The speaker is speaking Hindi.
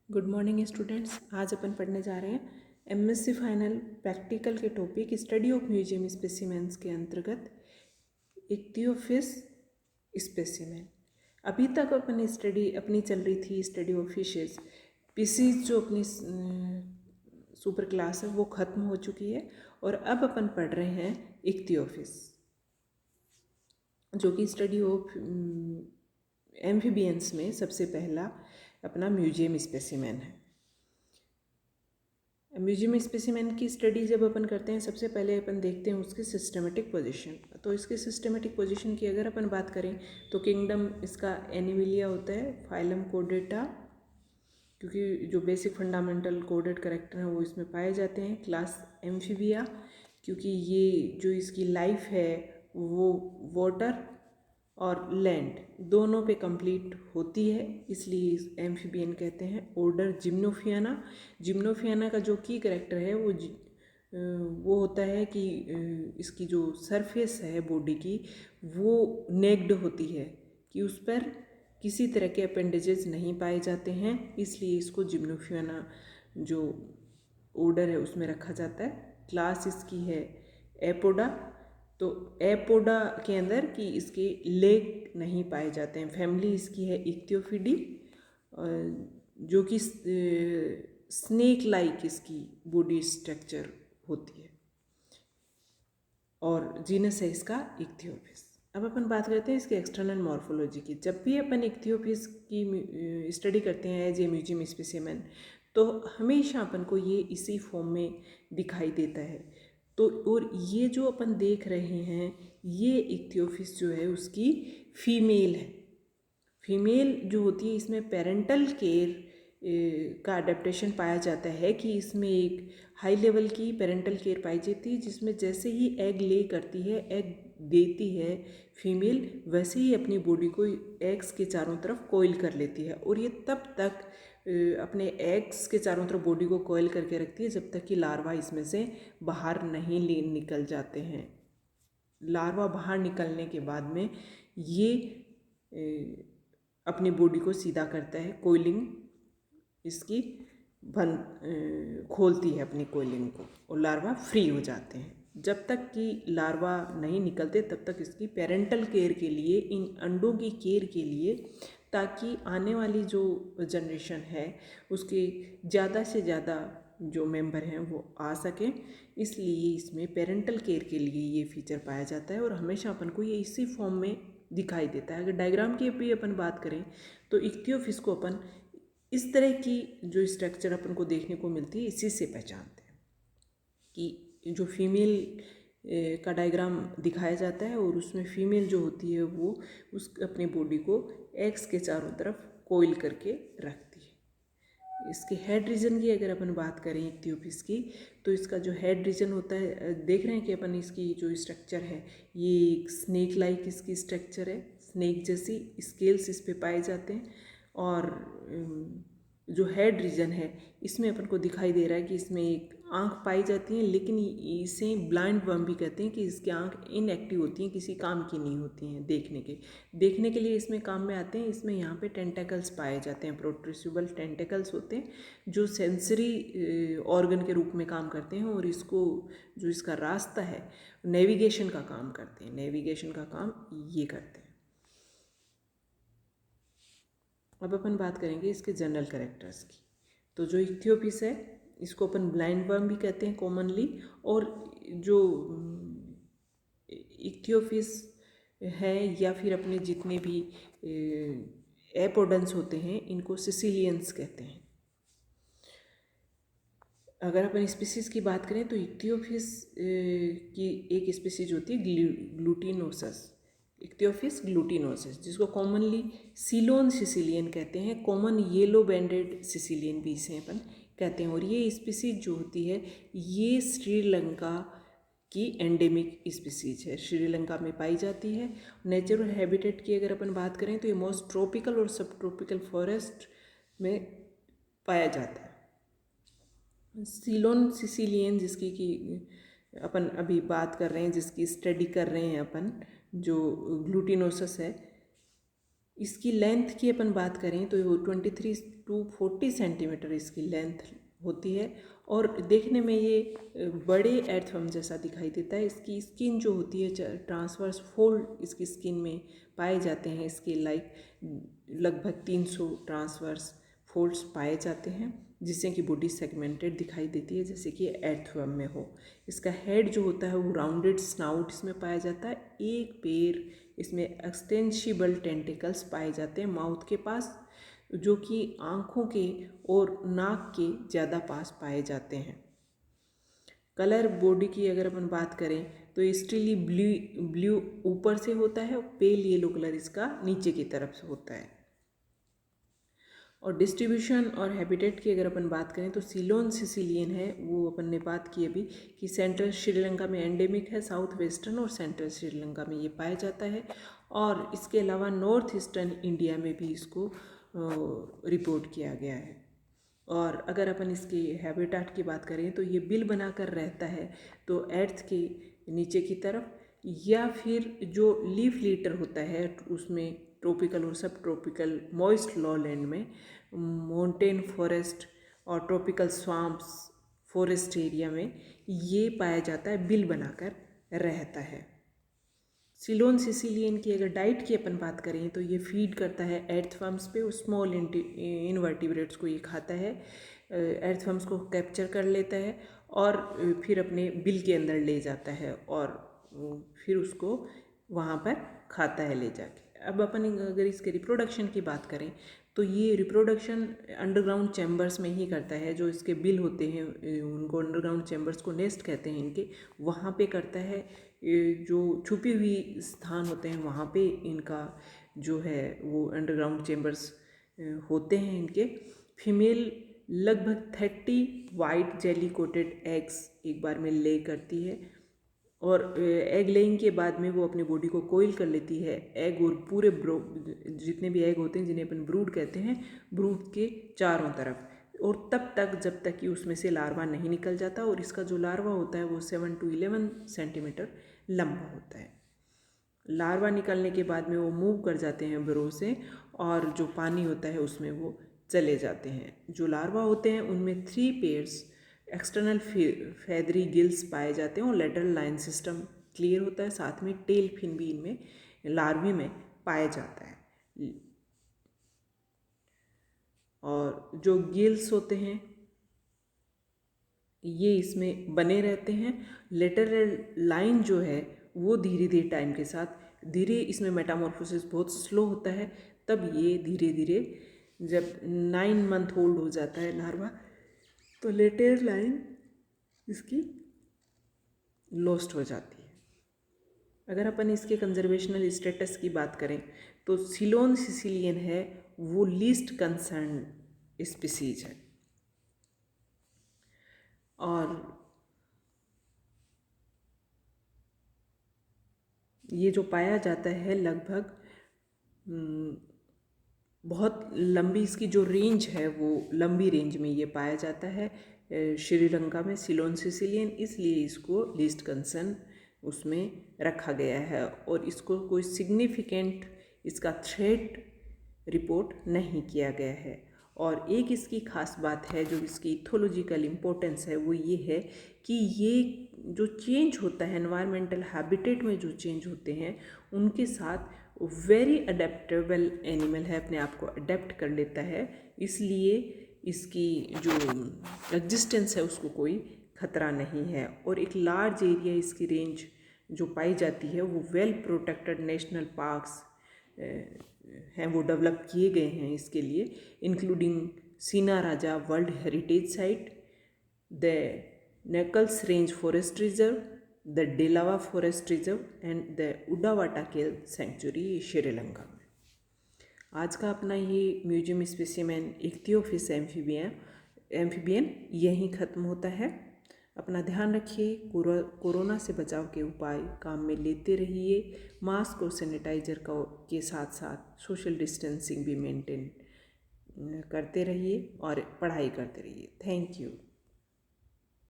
Good morning students. आज अपन पढ़ने जा रहे हैं एमएससी फाइनल प्रैक्टिकल के topic study of museum specimens के अंतर्गत इक्तियोफिस स्पेसिमेन। अभी तक अपन स्टडी अपनी चल रही थी स्टडी ऑफ फिशेस। पीसीज जो अपनी सुपर क्लास है वो ख़त्म हो चुकी है और अब अपन पढ़ रहे हैं इक्तियोफिस, जो कि स्टडी ऑफ एम्फीबियंस में सबसे पहला अपना म्यूजियम स्पेसिमेन है। म्यूजियम स्पेसिमेन की स्टडी जब अपन करते हैं सबसे पहले अपन देखते हैं उसकी सिस्टमेटिक पोजीशन। तो इसके सिस्टमेटिक पोजीशन की अगर अपन बात करें तो किंगडम इसका एनिमिलिया होता है, फाइलम कोडेटा, क्योंकि जो बेसिक फंडामेंटल कोडेड कैरेक्टर हैं वो इसमें पाए जाते हैं। क्लास एम्फीबिया, क्योंकि ये जो इसकी लाइफ है वो वाटर और लैंड दोनों पे कंप्लीट होती है, इसलिए एम्फीबियन कहते हैं। ऑर्डर जिम्नोफियाना। जिम्नोफियाना का जो की कैरेक्टर है वो होता है कि इसकी जो सरफेस है बॉडी की वो नेक्ड होती है, कि उस पर किसी तरह के अपेंडेजेस नहीं पाए जाते हैं, इसलिए इसको जिम्नोफियाना जो ऑर्डर है उसमें रखा जाता है। क्लास इसकी है एपोडा। तो एपोडा के अंदर कि इसके लेग नहीं पाए जाते हैं। फैमिली इसकी है इक्तियोफिडी, जो कि स्नेक लाइक इसकी बॉडी स्ट्रक्चर होती है, और जीनस है इसका इक्तियोफिस। अब अपन बात करते हैं इसके एक्सटर्नल मॉर्फोलॉजी की। जब भी अपन इक्तियोफिस की स्टडी करते हैं एज ए म्यूजियम स्पेसिमेन, तो हमेशा अपन को ये इसी फॉर्म में दिखाई देता है। तो और ये जो अपन देख रहे हैं ये इक्तियोफिस जो है उसकी फीमेल है। फीमेल जो होती है इसमें पेरेंटल केयर का अडेप्टेशन पाया जाता है, कि इसमें एक हाई लेवल की पेरेंटल केयर पाई जाती है, जिसमें जैसे ही एग ले करती है, एग देती है फीमेल, वैसे ही अपनी बॉडी को एग्स के चारों तरफ कोइल कर लेती है, और ये तब तक अपने एग्स के चारों तरफ बॉडी को कोइल करके रखती है जब तक कि लार्वा इसमें से बाहर नहीं निकल जाते हैं। लार्वा बाहर निकलने के बाद में ये अपनी बॉडी को सीधा करता है, कोइलिंग इसकी खोलती है अपनी कोइलिंग को, और लार्वा फ्री हो जाते हैं। जब तक कि लार्वा नहीं निकलते तब तक इसकी पेरेंटल केयर के लिए, इन अंडों की केयर के लिए, ताकि आने वाली जो जनरेशन है उसके ज़्यादा से ज़्यादा जो मेंबर हैं वो आ सकें, इसलिए इसमें पेरेंटल केयर के लिए ये फीचर पाया जाता है, और हमेशा अपन को ये इसी फॉर्म में दिखाई देता है। अगर डायग्राम की भी अपन बात करें तो इक्तियोफिस को अपन इस तरह की जो स्ट्रक्चर अपन को देखने को मिलती है इसी से पहचानते हैं, कि जो फीमेल का डायग्राम दिखाया जाता है और उसमें फीमेल जो होती है वो उस अपनी बॉडी को एग्स के चारों तरफ कोइल करके रखती है। इसके हेड रीजन की अगर अपन बात करें इक्तियोफिस की, तो इसका जो हेड रीजन होता है, देख रहे हैं कि अपन इसकी जो स्ट्रक्चर है ये एक स्नेक लाइक इसकी स्ट्रक्चर है, स्नेक जैसी स्केल्स इस पे पाए जाते हैं। और जो हेड रीजन है इसमें अपन को दिखाई दे रहा है कि इसमें एक आंख पाई जाती है, लेकिन इसे ब्लाइंड वर्म भी कहते हैं, कि इसकी आंख इनएक्टिव होती हैं, किसी काम की नहीं होती हैं, देखने के लिए इसमें काम में आते हैं। इसमें यहाँ पे टेंटेकल्स पाए जाते हैं, प्रोट्रूसिबल टेंटेकल्स होते हैं जो सेंसरी ऑर्गन के रूप में काम करते हैं, और इसको जो इसका रास्ता है नेविगेशन का काम करते हैं, नेविगेशन का काम ये करते हैं। अब अपन बात करेंगे इसके जनरल कैरेक्टर्स की। तो जो इक्तियोपिस है इसको अपन ब्लाइंड वर्म भी कहते हैं कॉमनली, और जो इक्तियोपिस है या फिर अपने जितने भी एपोडेंस होते हैं इनको सिसिलियंस कहते हैं। अगर अपन स्पीसीज की बात करें तो इक्तियोपिस की एक स्पीसीज होती है ग्लूटिनोसस, इक्तियोपिस ग्लूटिनोसस, जिसको कॉमनली सीलोन सिसिलियन कहते हैं। कॉमन येलो बैंडेड सिसिलियन भी इसे अपन कहते हैं। और ये स्पीसीज जो होती है ये श्रीलंका की एंडेमिक स्पीसीज है, श्रीलंका में पाई जाती है। नेचुरल हैबिटेट की अगर अपन बात करें तो ये मोस्ट ट्रॉपिकल और सब ट्रॉपिकल फॉरेस्ट में पाया जाता है। सीलोन सिसिलियन जिसकी कि अपन अभी बात कर रहे हैं, जिसकी स्टडी कर रहे हैं अपन, जो ग्लूटिनोसस है, इसकी लेंथ की अपन बात करें तो 23 to 40 सेंटीमीटर इसकी लेंथ होती है और देखने में ये बड़े एर्थवर्म जैसा दिखाई देता है। इसकी स्किन जो होती है ट्रांसवर्स फोल्ड इसकी स्किन में पाए जाते हैं। इसके लगभग 300 ट्रांसवर्स फोल्ड्स पाए जाते हैं जिससे कि बॉडी सेगमेंटेड दिखाई देती है जैसे कि एर्थवर्म में हो। इसका हेड जो होता है वो राउंडेड स्नाउट इसमें पाया जाता है। एक पैर इसमें एक्सटेंशिबल टेंटिकल्स पाए जाते हैं माउथ के पास, जो कि आँखों के और नाक के ज़्यादा पास पाए जाते हैं। कलर बॉडी की अगर अपन बात करें तो स्टीली ब्लू ऊपर से होता है और पेल येलो कलर इसका नीचे की तरफ से होता है। और डिस्ट्रीब्यूशन और हैबिटेट की अगर अपन बात करें तो सीलोन सिसिलियन है, वो अपन ने बात की अभी कि सेंट्रल श्रीलंका में एंडेमिक है, साउथ वेस्टर्न और सेंट्रल श्रीलंका में ये पाया जाता है। और इसके अलावा नॉर्थ ईस्टर्न इंडिया में भी इसको रिपोर्ट किया गया है। और अगर अपन इसकी हैबिटेट की बात करें तो ये बिल बनाकर रहता है तो अर्थ के नीचे की तरफ, या फिर जो लीफ लीटर होता है उसमें ट्रॉपिकल और सब ट्रॉपिकल मॉइस्ट लॉलैंड में, माउंटेन फॉरेस्ट और ट्रॉपिकल स्वाम्प्स फॉरेस्ट एरिया में ये पाया जाता है, बिल बनाकर रहता है। सीलोन सिसिलियन की अगर डाइट की अपन बात करें तो ये फीड करता है एर्थवर्म्स पे और स्मॉल इनवर्टिब्रेट्स को ये खाता है। एर्थवर्म्स को कैप्चर कर लेता है और फिर अपने बिल के अंदर ले जाता है और फिर उसको वहाँ पर खाता है ले जाके। अब अपन अगर इसके रिप्रोडक्शन की बात करें तो ये रिप्रोडक्शन अंडरग्राउंड चैम्बर्स में ही करता है। जो इसके बिल होते हैं उनको अंडरग्राउंड चैम्बर्स को नेस्ट कहते हैं इनके, वहाँ पे करता है। जो छुपी हुई स्थान होते हैं वहाँ पे इनका जो है वो अंडरग्राउंड चैम्बर्स होते हैं इनके। फीमेल लगभग 30 वाइट जेली कोटेड एग्स एक बार में ले करती है और एग लेइंग के बाद में वो अपनी बॉडी को कोइल कर लेती है। एग और पूरे जितने भी एग होते हैं जिन्हें अपन ब्रूड कहते हैं, ब्रूड के चारों तरफ, और तब तक जब तक कि उसमें से लार्वा नहीं निकल जाता। और इसका जो लार्वा होता है वो 7 to 11 सेंटीमीटर लंबा होता है। लार्वा निकलने के बाद में वो मूव कर जाते हैं बरो से और जो पानी होता है उसमें वो चले जाते हैं। जो लार्वा होते हैं उनमें 3 पेयर्स एक्सटर्नल फैदरी गिल्स पाए जाते हैं और लेटरल लाइन सिस्टम क्लियर होता है। साथ में टेल फिन भी इनमें लार्वी में पाया जाता है। और जो गिल्स होते हैं ये इसमें बने रहते हैं। लेटरल लाइन जो है वो धीरे धीरे टाइम के साथ धीरे, इसमें मेटामॉर्फोसिस बहुत स्लो होता है। तब ये धीरे धीरे जब 9 मंथ ओल्ड हो जाता है लार्वा तो लेटरल लाइन इसकी लॉस्ट हो जाती है। अगर अपन इसके कंजर्वेशनल स्टेटस की बात करें तो सीलोन सिसिलियन है वो लीस्ट कंसर्न स्पीसीज है। और ये जो पाया जाता है लगभग बहुत लंबी, इसकी जो रेंज है वो लंबी रेंज में ये पाया जाता है श्रीलंका में सीलोन सिसिलियन, इसलिए इसको लीस्ट कंसर्न उसमें रखा गया है। और इसको कोई सिग्निफिकेंट इसका थ्रेट रिपोर्ट नहीं किया गया है। और एक इसकी खास बात है जो इसकी इथोलॉजिकल इम्पोर्टेंस है वो ये है कि ये जो चेंज होता है एनवायरमेंटल हैबिटेट में, जो चेंज होते हैं उनके साथ वेरी अडेप्टेबल एनिमल है, अपने आप को अडेप्ट कर लेता है। इसलिए इसकी जो एग्जिस्टेंस है उसको कोई खतरा नहीं है। और एक लार्ज एरिया इसकी रेंज जो पाई जाती है वो वेल प्रोटेक्टेड नेशनल पार्क्स हैं वो डेवलप किए गए हैं इसके लिए, including Sinharaja world heritage site, the Knuckles range forest reserve, the Dellawa forest reserve and the Udawattakele sanctuary Sri Lanka में। आज का अपना ये म्यूजियम स्पेसिमेन इक्थियोफिस एम्फीबियन यहीं ख़त्म होता है। अपना ध्यान रखिए, कोरोना से बचाव के उपाय काम में लेते रहिए, मास्क और सैनिटाइजर के साथ साथ सोशल डिस्टेंसिंग भी मेंटेन करते रहिए और पढ़ाई करते रहिए। Thank you.